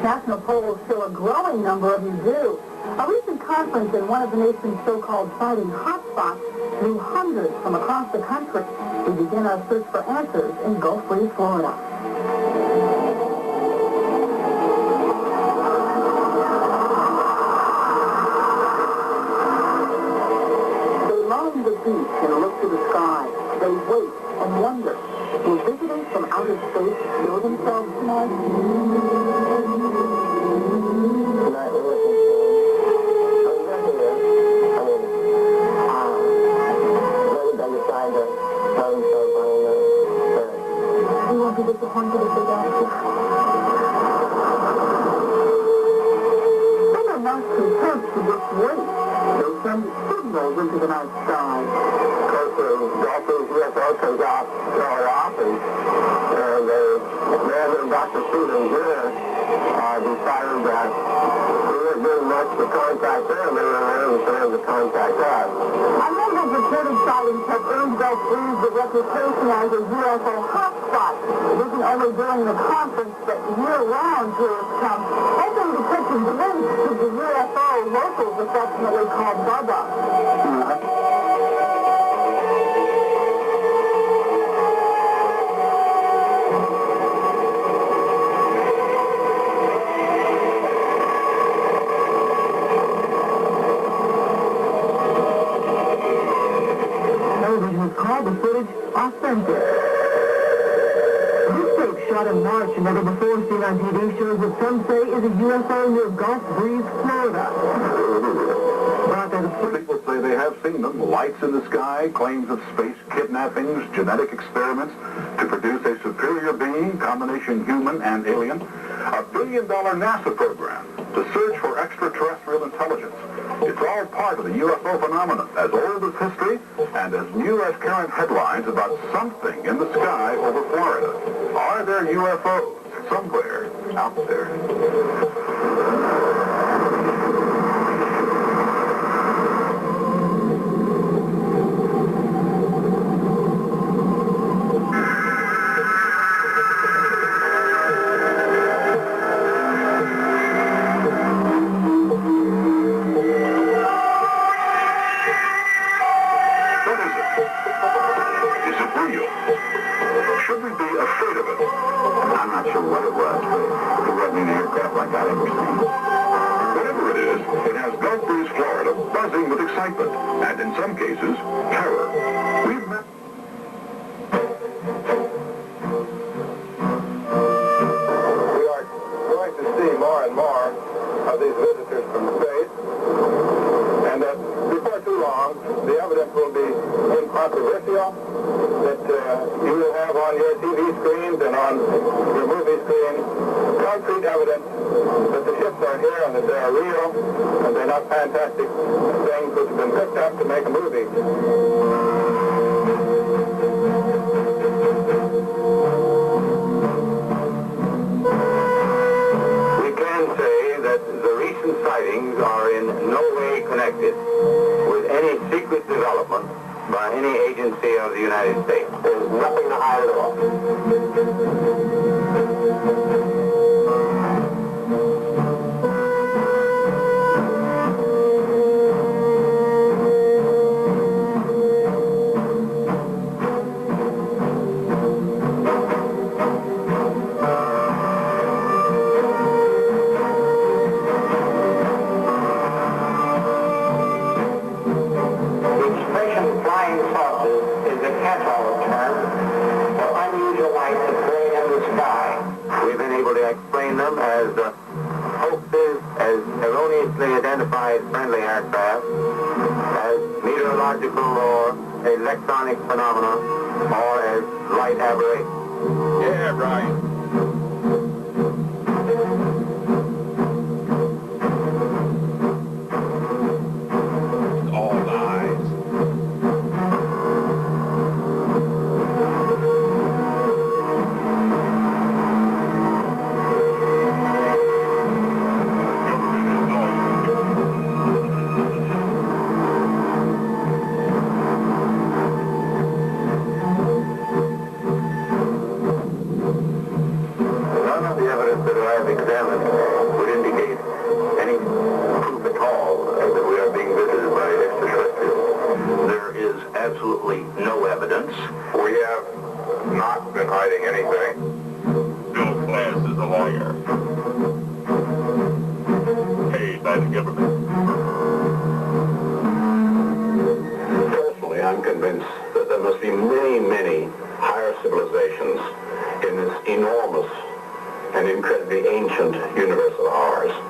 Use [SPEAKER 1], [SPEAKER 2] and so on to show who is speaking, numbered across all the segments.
[SPEAKER 1] National polls show a growing number of you do. A recent conference in one of the nation's so-called sighting hotspots drew hundreds from across the country. We begin our search for answers in Gulf Breeze, Florida. They line the beach and look to the sky. They wait and wonder. Will visitors from outer space show themselves tonight? You won't be disappointed if they don't. Some are not content to just wait. They send signals into the night sky.
[SPEAKER 2] Because the Dolphins UFO comes out so often, and the man and Dr. Stephen Greer decided that we weren't doing much to contact them, and they were around for them to contact us.
[SPEAKER 1] A number of reported sightings have earned Gulf Breeze the reputation as a UFO hotspot. It isn't only during the conference that year-round tourists come, hoping to catch a glimpse of the UFO locals affectionately called Bubba. Called the footage authentic. This tape shot in March and never before seen on TV shows what some say is a UFO near Gulf Breeze, Florida.
[SPEAKER 3] People say they have seen them. Lights in the sky, claims of space kidnappings, genetic experiments to produce a superior being, combination human and alien. A billion-dollar NASA program to search for extraterrestrial intelligence. It's all part of the UFO phenomenon, as old as history and as new as current headlines about something in the sky over Florida. Are there UFOs somewhere out there? Should we be afraid of it? I'm not sure what it was, but it wasn't an aircraft like I've ever seen. Whatever it is, it has Gulf Breeze, Florida buzzing with excitement, and in some cases, terror. We've met...
[SPEAKER 2] We are going to see more and more of these visitors from space, and that before too long, the evidence will be incontrovertible, that you will have on your TV screens and on your movie screens concrete evidence that the ships are here and that they are real and they're not fantastic things which have been picked up to make a movie. We can say that the recent sightings are in no way connected with any secret development by any agency of the United States. There's nothing to hide at all. Explain them as hoaxes, as erroneously identified friendly aircraft, as meteorological or electronic phenomena, or as light aberration.
[SPEAKER 3] Yeah, Brian. All lies.
[SPEAKER 2] None of the evidence that I have examined
[SPEAKER 4] absolutely no evidence.
[SPEAKER 2] We have not been hiding anything.
[SPEAKER 5] Bill Class is a liar. Paid by the government.
[SPEAKER 2] Personally, I'm convinced that there must be many, many higher civilizations in this enormous and incredibly ancient universe of ours.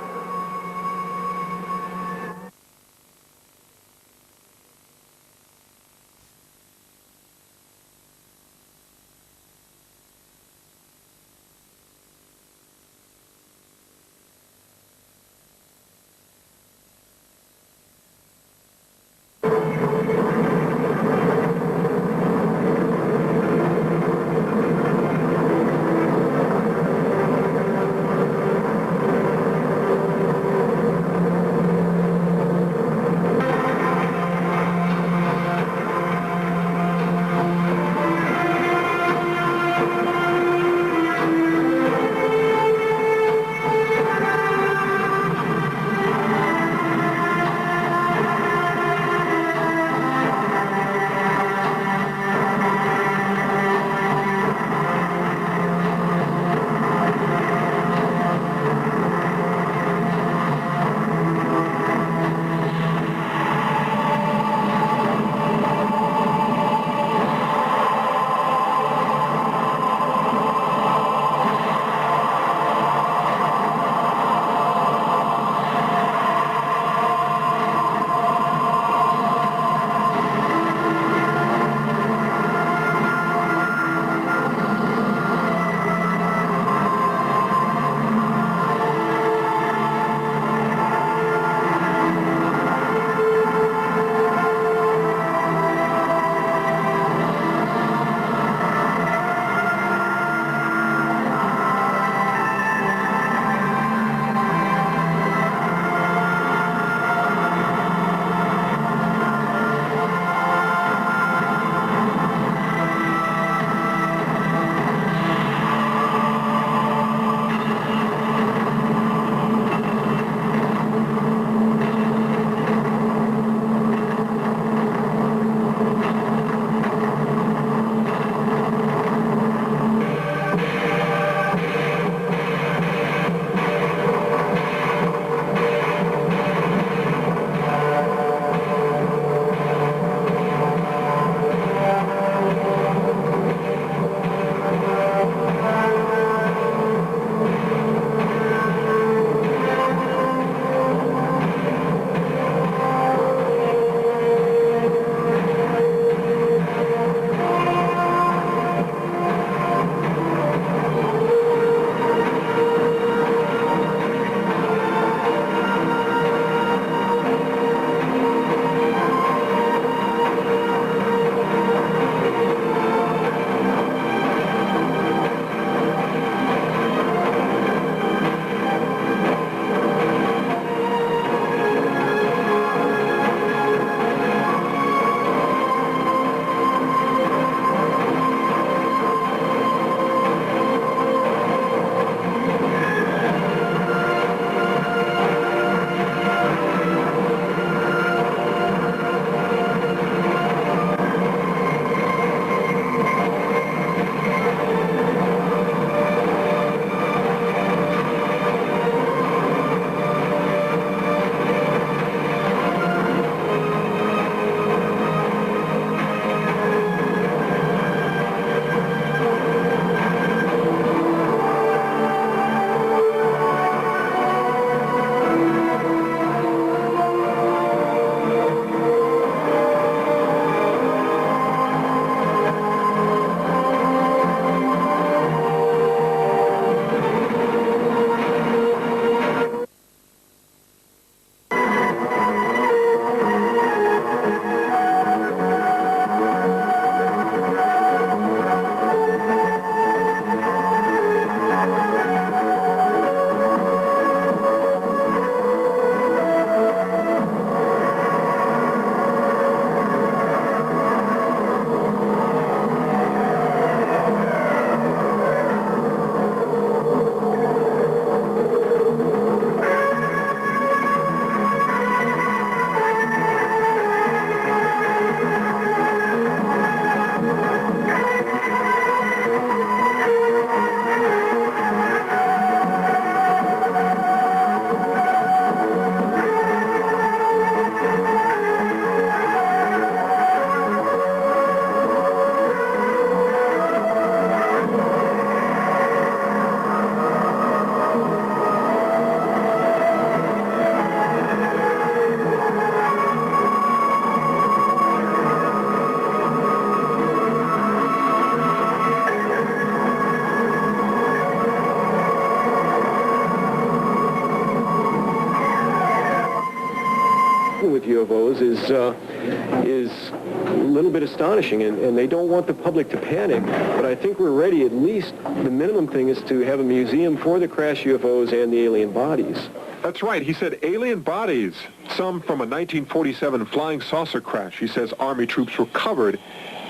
[SPEAKER 6] UFOs is a little bit astonishing, and they don't want the public to panic, but I think we're ready. At least the minimum thing is to have a museum for the crashed UFOs and the alien bodies.
[SPEAKER 7] That's right. He said alien bodies, some from a 1947 flying saucer crash. He says Army troops recovered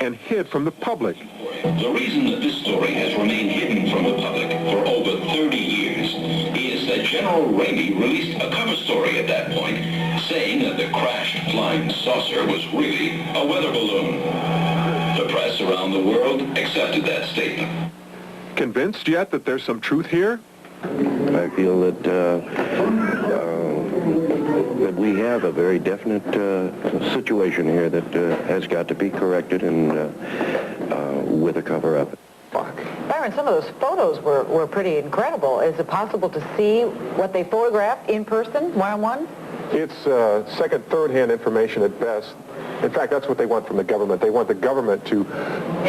[SPEAKER 7] and hid from the public.
[SPEAKER 8] The reason that this story has remained hidden from the public for over 30 years is that General Ramey released a cover story at that point saying that the crashed flying saucer was really a weather balloon. The press around the world accepted that statement.
[SPEAKER 7] Convinced yet that there's some truth here?
[SPEAKER 9] I feel that we have a very definite situation here that has got to be corrected and with a cover-up.
[SPEAKER 10] Byron, some of those photos were pretty incredible. Is it possible to see what they photographed in person, one-on-one?
[SPEAKER 7] It's second, third-hand information at best. In fact, that's what they want from the government. They want the government to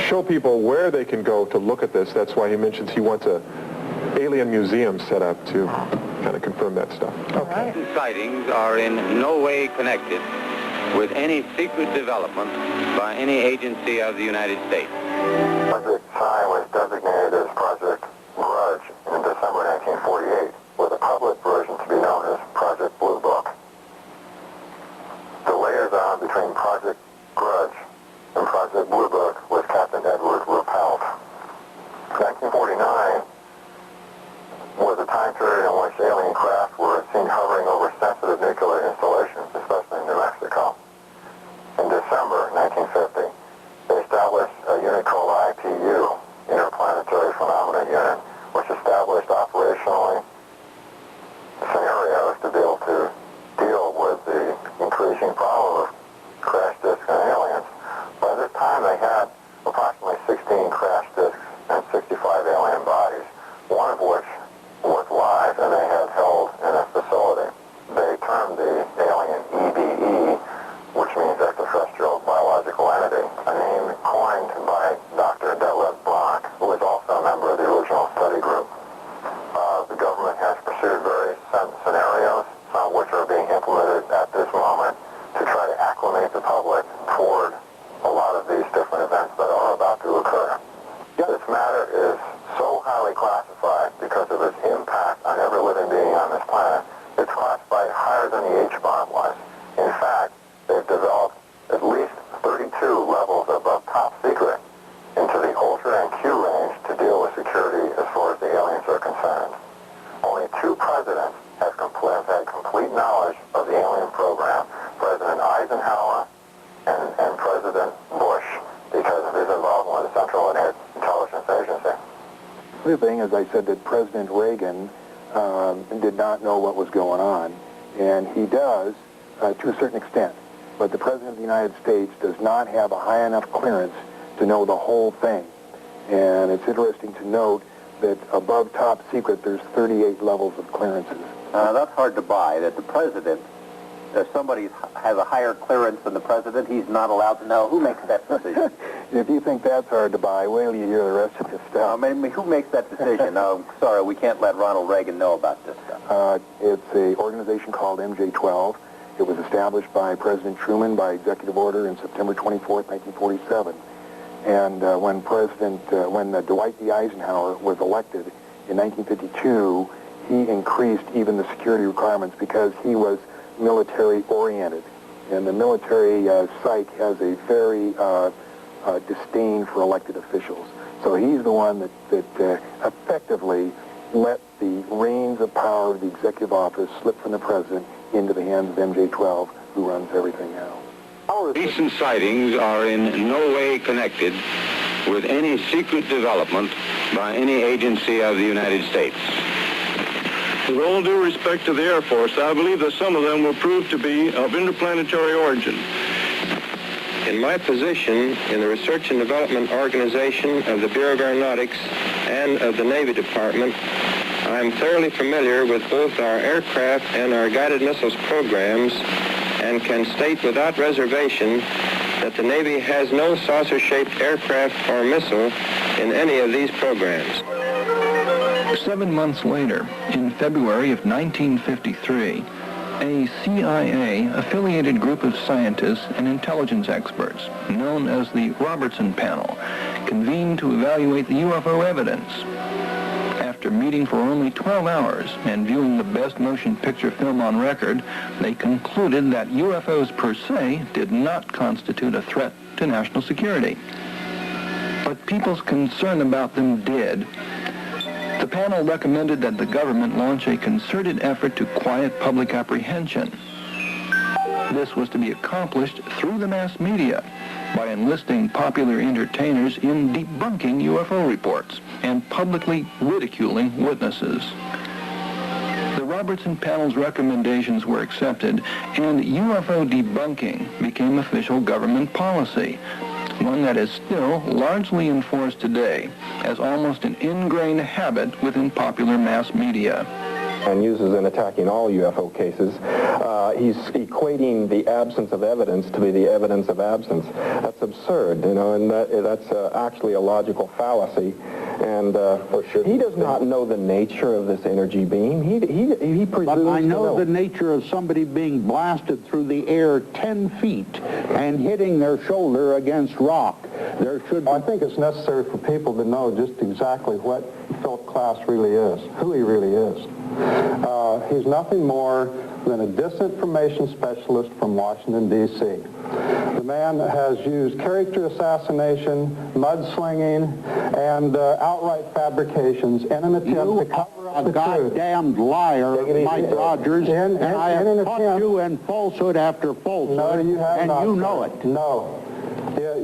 [SPEAKER 7] show people where they can go to look at this. That's why he mentions he wants a alien museum set up to kind of confirm that stuff.
[SPEAKER 10] Okay.
[SPEAKER 11] Sightings are in no way connected with any secret development by any agency of the United States.
[SPEAKER 2] Project Psi was designated as Project Grudge in December 1948, with a public version to be known as Project Blue Book. The liaison between Project Grudge and Project Blue Book was Captain Edward Ruppelt. 1949 was a time period in which alien craft were seen hovering over sensitive nuclear installations, especially in New Mexico. In December 1950, they established a unit called IPU, Interplanetary Phenomena Unit, which established operationally scenarios to be able to deal with the increasing problem of crash disks and aliens. By this time, they had approximately 16 crash disks and 65 alien bodies, one of which was live and they had held in a facility. They termed the alien EBE, which means extraterrestrial biological entity, a name coined by Dr. Detlef Block, who was also a member of the original study group. The government has pursued various scenarios, some of which are being implemented at this moment to try to acclimate the public toward a lot of these different events that are about to occur. This matter is so highly classified because of its impact on every living being on this planet. It's classified higher than the H-bomb was. In fact, they've developed at least 32 levels above top secret into the Ultra and Q range to deal with security as far as the aliens are concerned. Only two presidents have had complete knowledge of the alien program, President Eisenhower and President Bush, because of his involvement with the Central Intelligence Agency.
[SPEAKER 12] The other thing, as I said, that President Reagan did not know what was going on, and he does to a certain extent. But the President of the United States does not have a high enough clearance to know the whole thing. And it's interesting to note that above top secret, there's 38 levels of clearances.
[SPEAKER 9] That's hard to buy, that the President, if somebody has a higher clearance than the President, he's not allowed to know. Who makes that decision?
[SPEAKER 12] If you think that's hard to buy, wait till you hear the rest of this stuff.
[SPEAKER 9] Who makes that decision? Sorry, we can't let Ronald Reagan know about this stuff.
[SPEAKER 12] It's an organization called MJ-12. It was established by President Truman by executive order in September 24th, 1947. And when Dwight D. Eisenhower was elected in 1952, he increased even the security requirements because he was military-oriented. And the military psych has a very disdain for elected officials. So he's the one that effectively let the reins of power of the executive office slip from the president into the hands of MJ-12, who runs everything now.
[SPEAKER 11] Recent sightings are in no way connected with any secret development by any agency of the United States.
[SPEAKER 5] With all due respect to the Air Force, I believe that some of them will prove to be of interplanetary origin.
[SPEAKER 6] In my position in the Research and Development Organization of the Bureau of Aeronautics and of the Navy Department, I am thoroughly familiar with both our aircraft and our guided missiles programs and can state without reservation that the Navy has no saucer-shaped aircraft or missile in any of these programs.
[SPEAKER 13] 7 months later, in February of 1953, A CIA-affiliated group of scientists and intelligence experts, known as the Robertson Panel, convened to evaluate the UFO evidence. After meeting for only 12 hours and viewing the best motion picture film on record, they concluded that UFOs per se did not constitute a threat to national security. But people's concern about them did. The panel recommended that the government launch a concerted effort to quiet public apprehension. This was to be accomplished through the mass media by enlisting popular entertainers in debunking UFO reports and publicly ridiculing witnesses. The Robertson Panel's recommendations were accepted, and UFO debunking became official government policy, one that is still largely enforced today as almost an ingrained habit within popular mass media.
[SPEAKER 7] And uses in attacking all UFO cases. He's equating the absence of evidence to be the evidence of absence. That's absurd, you know, and that's actually a logical fallacy. And for sure, he does not know the nature of this energy beam. He presumes
[SPEAKER 14] But I
[SPEAKER 7] to
[SPEAKER 14] know the nature of somebody being blasted through the air 10 feet and hitting their shoulder against rock. There should.
[SPEAKER 15] I think it's necessary for people to know just exactly what Philip Klass really is, who he really is. He's nothing more than a disinformation specialist from Washington, D.C. The man has used character assassination, mudslinging, and outright fabrications in an attempt to cover up the truth.
[SPEAKER 14] A goddamned liar, Mike Rogers, and I have caught you in falsehood after falsehood,
[SPEAKER 15] no, you have
[SPEAKER 14] and
[SPEAKER 15] not,
[SPEAKER 14] you
[SPEAKER 15] sir.
[SPEAKER 14] know it.
[SPEAKER 15] No.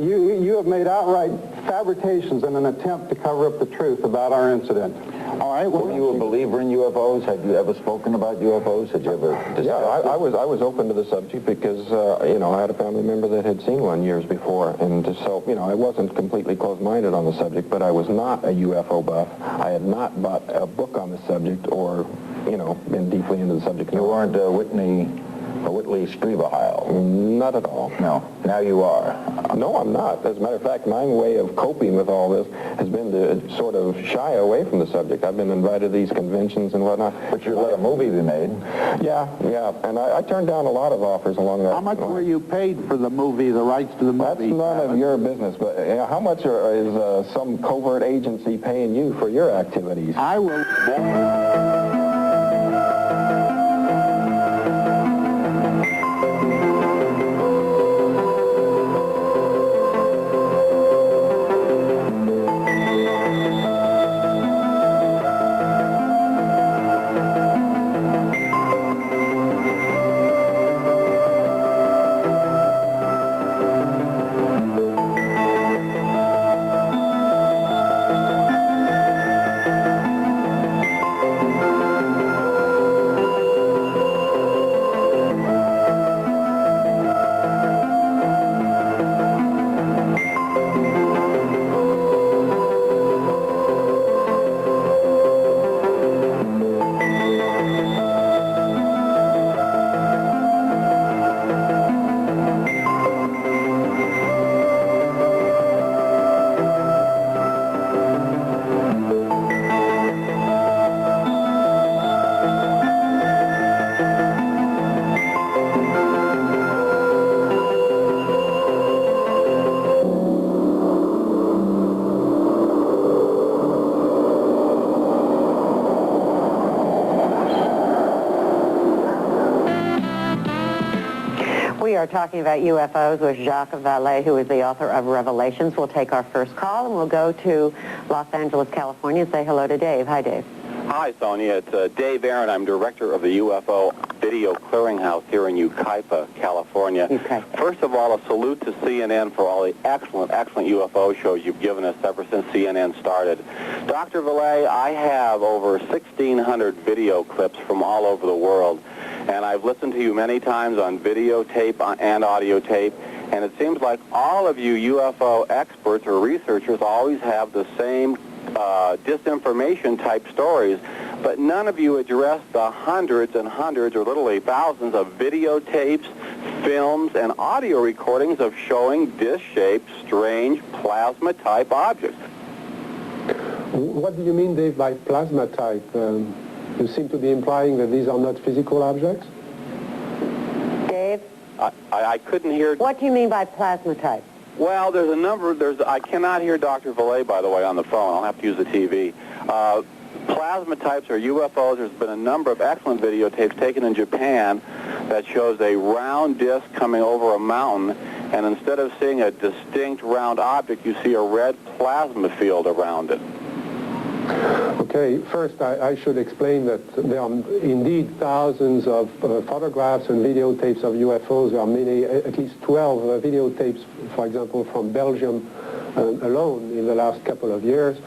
[SPEAKER 15] You have made outright fabrications in an attempt to cover up the truth about our incident.
[SPEAKER 14] All right. Well,
[SPEAKER 16] were you a believer in UFOs? Had you ever spoken about UFOs? Had you ever discussed
[SPEAKER 7] I was open to the subject because, you know, I had a family member that had seen one years before, and so, you know, I wasn't completely closed-minded on the subject, but I was not a UFO buff. I had not bought a book on the subject or, you know, been deeply into the subject.
[SPEAKER 16] You weren't Whitley Strieberheil?
[SPEAKER 7] Not at all.
[SPEAKER 16] No. Now you are?
[SPEAKER 7] No, I'm not. As a matter of fact, my way of coping with all this has been to sort of shy away from the subject. I've been invited to these conventions and whatnot.
[SPEAKER 16] But you let a movie be made.
[SPEAKER 7] Yeah. And I turned down a lot of offers along that.
[SPEAKER 14] How much were you paid for the movie, the rights to the movie?
[SPEAKER 7] That's none of your business, but how much is some covert agency paying you for your activities?
[SPEAKER 14] I will...
[SPEAKER 10] We are talking about UFOs with Jacques Vallée, who is the author of Revelations. We'll take our first call, and we'll go to Los Angeles, California, and say hello to Dave. Hi, Dave.
[SPEAKER 17] Hi, Sonia. It's Dave Aaron. I'm director of the UFO Video Clearinghouse here in Yucaipa, California. First of all, a salute to CNN for all the excellent UFO shows you've given us ever since CNN started. Dr. Vallée, I have over 1,600 video clips from all over the world, and I've listened to you many times on videotape and audio tape, and it seems like all of you UFO experts or researchers always have the same disinformation type stories, but none of you address the hundreds and hundreds or literally thousands of videotapes, films, and audio recordings of showing disc-shaped, strange plasma-type objects.
[SPEAKER 15] What do you mean, Dave, by plasma type? You seem to be implying that these are not physical objects?
[SPEAKER 17] I couldn't hear...
[SPEAKER 10] What do you mean by plasma type?
[SPEAKER 17] Well, there's a number... I cannot hear Dr. Valet, by the way, on the phone. I'll have to use the TV. Plasma types or UFOs, there's been a number of excellent videotapes taken in Japan that shows a round disc coming over a mountain, and instead of seeing a distinct round object, you see a red plasma field around it.
[SPEAKER 15] Okay, first I should explain that there are indeed thousands of photographs and videotapes of UFOs. There are many, at least 12 videotapes, for example, from Belgium alone in the last couple of years.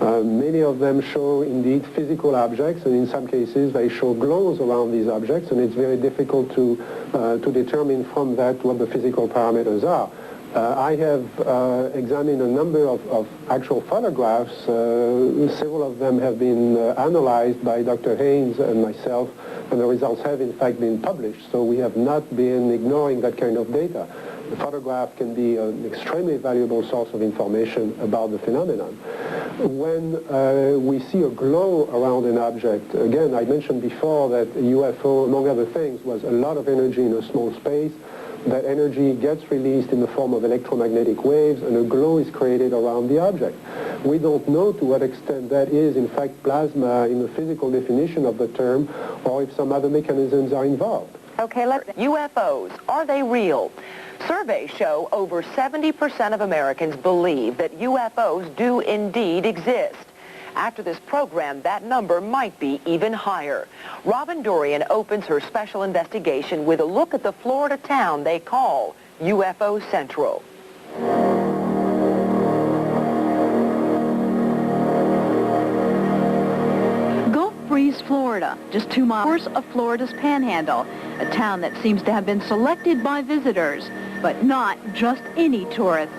[SPEAKER 15] Many of them show indeed physical objects, and in some cases they show glows around these objects, and it's very difficult to determine from that what the physical parameters are. I have examined a number of actual photographs. Several of them have been analyzed by Dr. Haynes and myself, and the results have in fact been published, so we have not been ignoring that kind of data. The photograph can be an extremely valuable source of information about the phenomenon. When we see a glow around an object, again, I mentioned before that a UFO, among other things, was a lot of energy in a small space. That energy gets released in the form of electromagnetic waves, and a glow is created around the object. We don't know to what extent that is, in fact, plasma in the physical definition of the term, or if some other mechanisms are involved.
[SPEAKER 18] Okay, UFOs, are they real? Surveys show over 70% of Americans believe that UFOs do indeed exist. After this program, that number might be even higher. Robin Dorian opens her special investigation with a look at the Florida town they call UFO Central.
[SPEAKER 19] Gulf Breeze, Florida, just 2 miles of Florida's Panhandle, a town that seems to have been selected by visitors, but not just any tourists.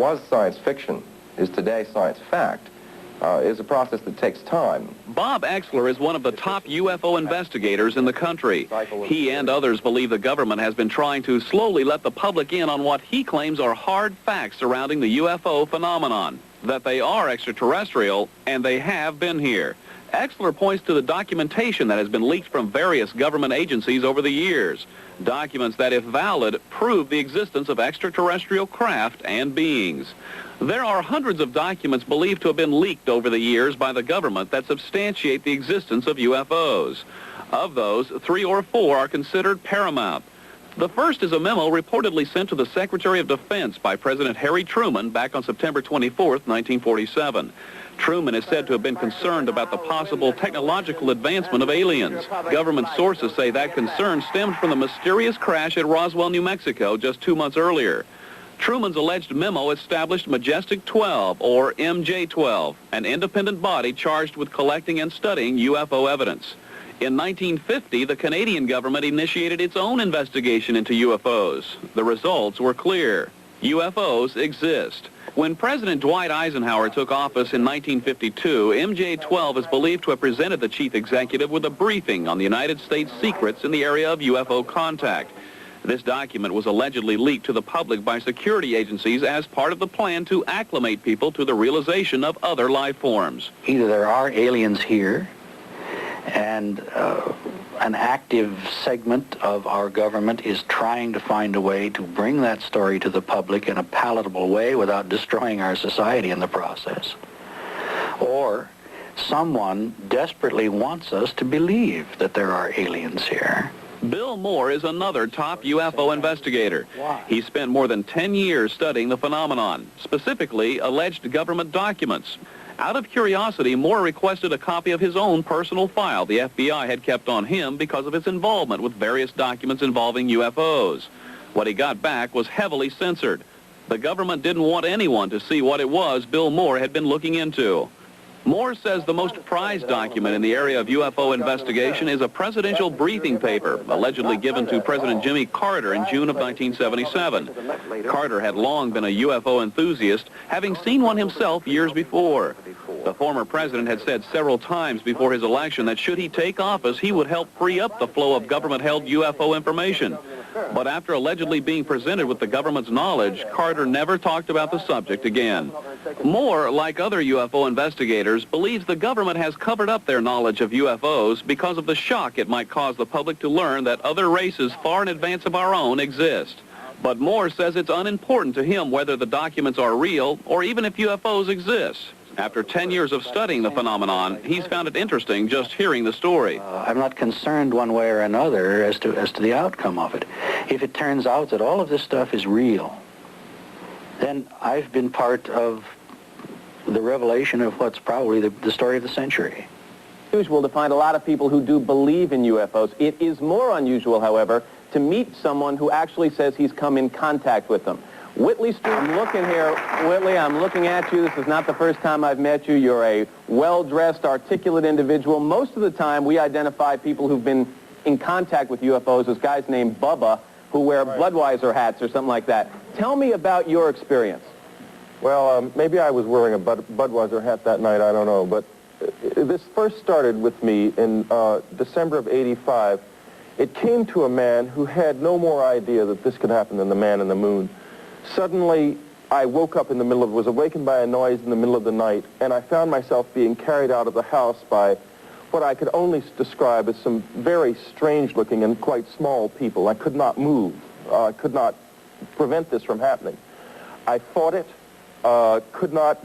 [SPEAKER 20] was science fiction is today science fact is a process that takes time.
[SPEAKER 21] Bob Exler is one of the top UFO investigators in the country. He and others believe the government has been trying to slowly let the public in on what he claims are hard facts surrounding the UFO phenomenon, that they are extraterrestrial and they have been here. Exler points to the documentation that has been leaked from various government agencies over the years. Documents that, if valid, prove the existence of extraterrestrial craft and beings. There are hundreds of documents believed to have been leaked over the years by the government that substantiate the existence of UFOs. Of those, 3 or 4 are considered paramount. The first is a memo reportedly sent to the Secretary of Defense by President Harry Truman back on September 24th, 1947. Truman is said to have been concerned about the possible technological advancement of aliens. Government sources say that concern stemmed from the mysterious crash at Roswell, New Mexico just 2 months earlier. Truman's alleged memo established Majestic 12, or MJ-12, an independent body charged with collecting and studying UFO evidence. In 1950, the Canadian government initiated its own investigation into UFOs. The results were clear. UFOs exist. When President Dwight Eisenhower took office in 1952, MJ-12 is believed to have presented the chief executive with a briefing on the United States secrets in the area of UFO contact. This document was allegedly leaked to the public by security agencies as part of the plan to acclimate people to the realization of other life forms.
[SPEAKER 22] Either there are aliens here, and an active segment of our government is trying to find a way to bring that story to the public in a palatable way without destroying our society in the process. Or someone desperately wants us to believe that there are aliens here.
[SPEAKER 21] Bill Moore is another top UFO investigator. He spent more than 10 years studying the phenomenon, specifically alleged government documents. Out of curiosity, Moore requested a copy of his own personal file the FBI had kept on him because of his involvement with various documents involving UFOs. What he got back was heavily censored. The government didn't want anyone to see what it was Bill Moore had been looking into. Moore says the most prized document in the area of UFO investigation is a presidential briefing paper allegedly given to President Jimmy Carter in June of 1977. Carter had long been a UFO enthusiast, having seen one himself years before. The former president had said several times before his election that should he take office, he would help free up the flow of government-held UFO information. But after allegedly being presented with the government's knowledge, Carter never talked about the subject again. Moore, like other UFO investigators, believes the government has covered up their knowledge of UFOs because of the shock it might cause the public to learn that other races far in advance of our own exist. But Moore says it's unimportant to him whether the documents are real or even if UFOs exist. After 10 years of studying the phenomenon, he's found it interesting just hearing the story.
[SPEAKER 22] I'm not concerned one way or another as to the outcome of it. If it turns out that all of this stuff is real, then I've been part of the revelation of what's probably the story of the century.
[SPEAKER 23] Unusual to find a lot of people who do believe in UFOs. It is more unusual, however, to meet someone who actually says he's come in contact with them. Whitley Street, I'm looking here. Whitley, I'm looking at you. This is not the first time I've met you. You're a well-dressed, articulate individual. Most of the time, we identify people who've been in contact with UFOs as guys named Bubba who wear Budweiser hats or something like that. Tell me about your experience.
[SPEAKER 7] Well, maybe I was wearing a Budweiser hat that night. I don't know. But this first started with me in December of '85. It came to a man who had no more idea that this could happen than the man in the moon. Suddenly, I woke up in the middle of, was awakened by a noise in the middle of the night, and I found myself being carried out of the house by what I could only describe as some very strange-looking and quite small people. I could not move. I could not prevent this from happening. I fought it, could not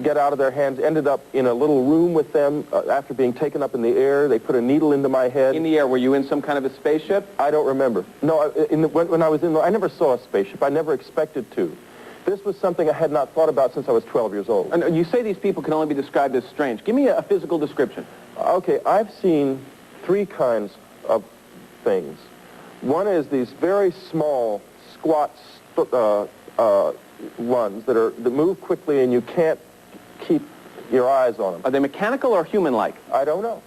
[SPEAKER 7] get out of their hands, ended up in a little room with them after being taken up in the air. They put a needle into my head.
[SPEAKER 23] In the air, were you in some kind of a spaceship?
[SPEAKER 7] I don't remember. No, when I was in, I never saw a spaceship. I never expected to. This was something I had not thought about since I was 12 years old.
[SPEAKER 23] And you say these people can only be described as strange. Give me a physical description.
[SPEAKER 7] Okay, I've seen 3 kinds of things. One is these very small, squat ones that move quickly and you can't keep your eyes on them.
[SPEAKER 23] Are they mechanical or human-like?
[SPEAKER 7] I don't know.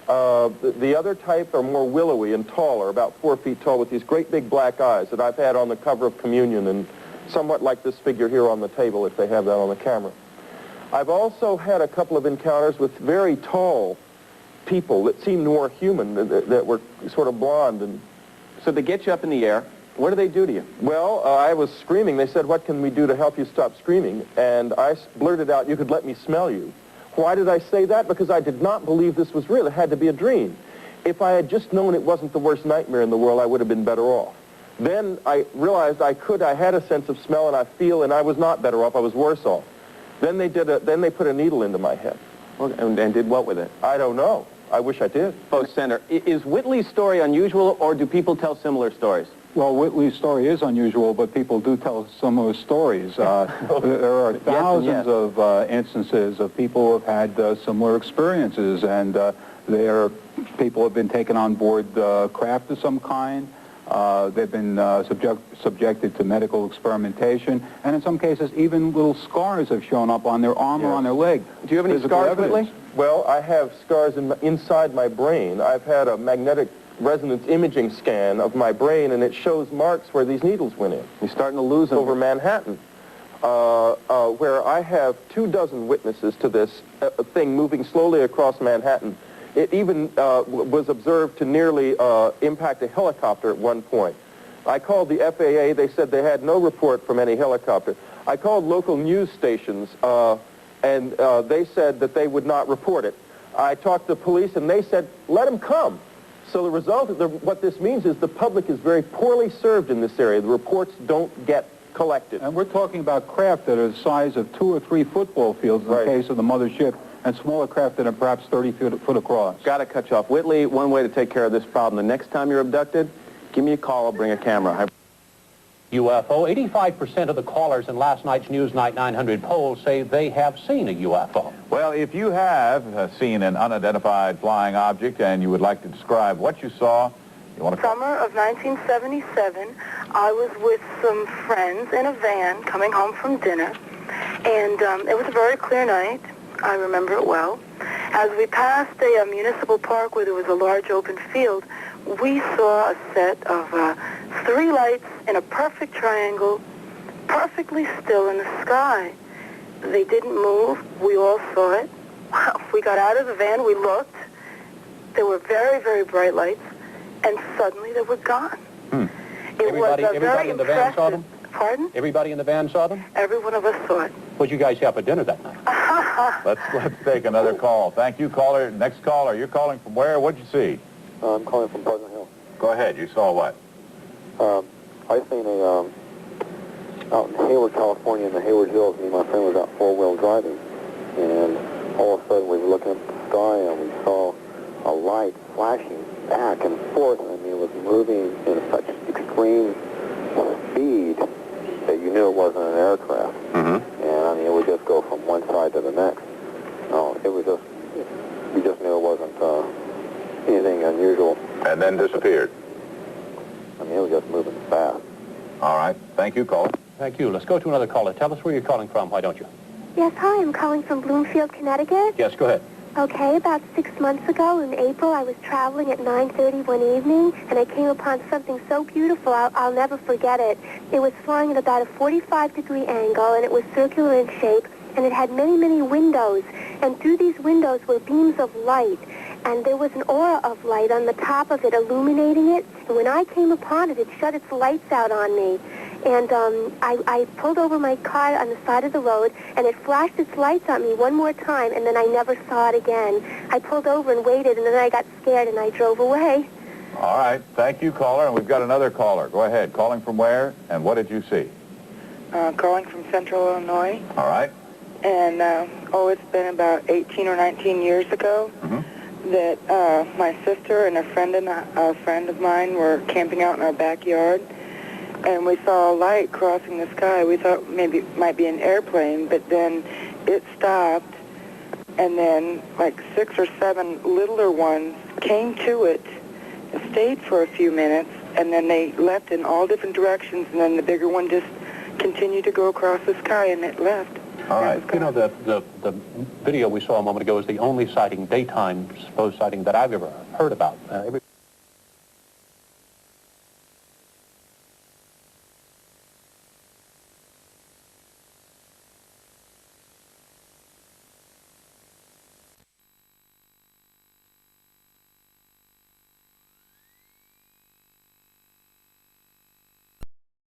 [SPEAKER 7] The other type are more willowy and taller, about 4 feet tall, with these great big black eyes that I've had on the cover of Communion and somewhat like this figure here on the table, if they have that on the camera. I've also had a couple of encounters with very tall people that seemed more human, that were sort of blonde. And
[SPEAKER 23] so they get you up in the air. What do they do to you?
[SPEAKER 7] Well, I was screaming. They said, "What can we do to help you stop screaming?" And I blurted out, "You could let me smell you." Why did I say that? Because I did not believe this was real. It had to be a dream. If I had just known it wasn't the worst nightmare in the world, I would have been better off. Then I realized I had a sense of smell and I feel, and I was not better off. I was worse off. Then they put a needle into my head.
[SPEAKER 23] And did what with it?
[SPEAKER 7] I don't know. I wish I did.
[SPEAKER 23] Oh, Senator, is Whitley's story unusual, or do people tell similar stories?
[SPEAKER 14] Well, Whitley's story is unusual, but people do tell similar stories. There are thousands of instances of people who have had similar experiences, and people have been taken on board craft of some kind. They've been subjected to medical experimentation, and in some cases, even little scars have shown up on their arm or on their leg.
[SPEAKER 23] Do you have any scars, Whitley?
[SPEAKER 7] Well, I have scars inside my brain. I've had a magnetic resonance imaging scan of my brain, and it shows marks where these needles went in.
[SPEAKER 23] You're starting to lose them.
[SPEAKER 7] Over Manhattan, where I have 24 witnesses to this thing moving slowly across Manhattan. It even was observed to nearly impact a helicopter at one point. I called the FAA. They said they had no report from any helicopter. I called local news stations, and they said that they would not report it. I talked to the police, and they said, let them come. So the result of what this means is the public is very poorly served in this area. The reports don't get collected.
[SPEAKER 14] And we're talking about craft that are the size of 2 or 3 football fields in the case of the mothership, and smaller craft that are perhaps 30 foot across.
[SPEAKER 23] Got to cut you off. Whitley, one way to take care of this problem, the next time you're abducted, give me a call, I'll bring a camera.
[SPEAKER 1] UFO. 85% of the callers in last night's Newsnight 900 poll say they have seen a UFO.
[SPEAKER 3] Well, if you have seen an unidentified flying object and you would like to describe what you saw, you want to call.
[SPEAKER 4] Summer of 1977, I was with some friends in a van coming home from dinner, and it was a very clear night. I remember it well. As we passed a municipal park where there was a large open field, we saw a set of 3 lights in a perfect triangle, perfectly still in the sky. They didn't move. We all saw it. We got out of the van. We looked. There were very, very bright lights, and suddenly they were gone.
[SPEAKER 1] Everybody in the van saw them?
[SPEAKER 4] Pardon?
[SPEAKER 1] Everybody in the van saw them?
[SPEAKER 4] Every one of us saw it.
[SPEAKER 1] What'd you guys have for dinner that night?
[SPEAKER 3] Let's take another call. Thank you, caller. Next caller. You're calling from where? What'd you see?
[SPEAKER 12] I'm calling from Pleasant Hill.
[SPEAKER 3] Go ahead. You saw what?
[SPEAKER 12] I seen out in Hayward, California, in the Hayward Hills. Me and my friend was out 4-wheel driving, and all of a sudden we were looking at the sky and we saw a light flashing back and forth. I mean, it was moving in such extreme speed that you knew it wasn't an aircraft. And I mean, it would just go from one side to the next. No, it was just, we just knew it wasn't anything unusual.
[SPEAKER 3] And then disappeared.
[SPEAKER 12] I mean, it was just moving fast.
[SPEAKER 3] All right. Thank you, caller.
[SPEAKER 1] Thank you. Let's go to another caller. Tell us where you're calling from, why don't you?
[SPEAKER 24] Yes, hi. I'm calling from Bloomfield, Connecticut.
[SPEAKER 1] Yes, go ahead.
[SPEAKER 24] Okay, about 6 months ago in April, I was traveling at 9:30 one evening, and I came upon something so beautiful, I'll never forget it. It was flying at about a 45-degree angle, and it was circular in shape, and it had many, many windows, and through these windows were beams of light, and there was an aura of light on the top of it illuminating it, and when I came upon it, it shut its lights out on me. And I pulled over my car on the side of the road, and it flashed its lights on me one more time, and then I never saw it again. I pulled over and waited, and then I got scared, and I drove away.
[SPEAKER 3] All right. Thank you, caller. And we've got another caller. Go ahead. Calling from where, and what did you see?
[SPEAKER 4] Calling from Central Illinois.
[SPEAKER 3] All right.
[SPEAKER 4] And, it's been about 18 or 19 years ago that my sister and a friend of mine were camping out in our backyard. And we saw a light crossing the sky. We thought maybe it might be an airplane, but then it stopped, and then like 6 or 7 littler ones came to it and stayed for a few minutes, and then they left in all different directions, and then the bigger one just continued to go across the sky, and it left.
[SPEAKER 1] All right. You know, the video we saw a moment ago is the only sighting, daytime supposed sighting, that I've ever heard about.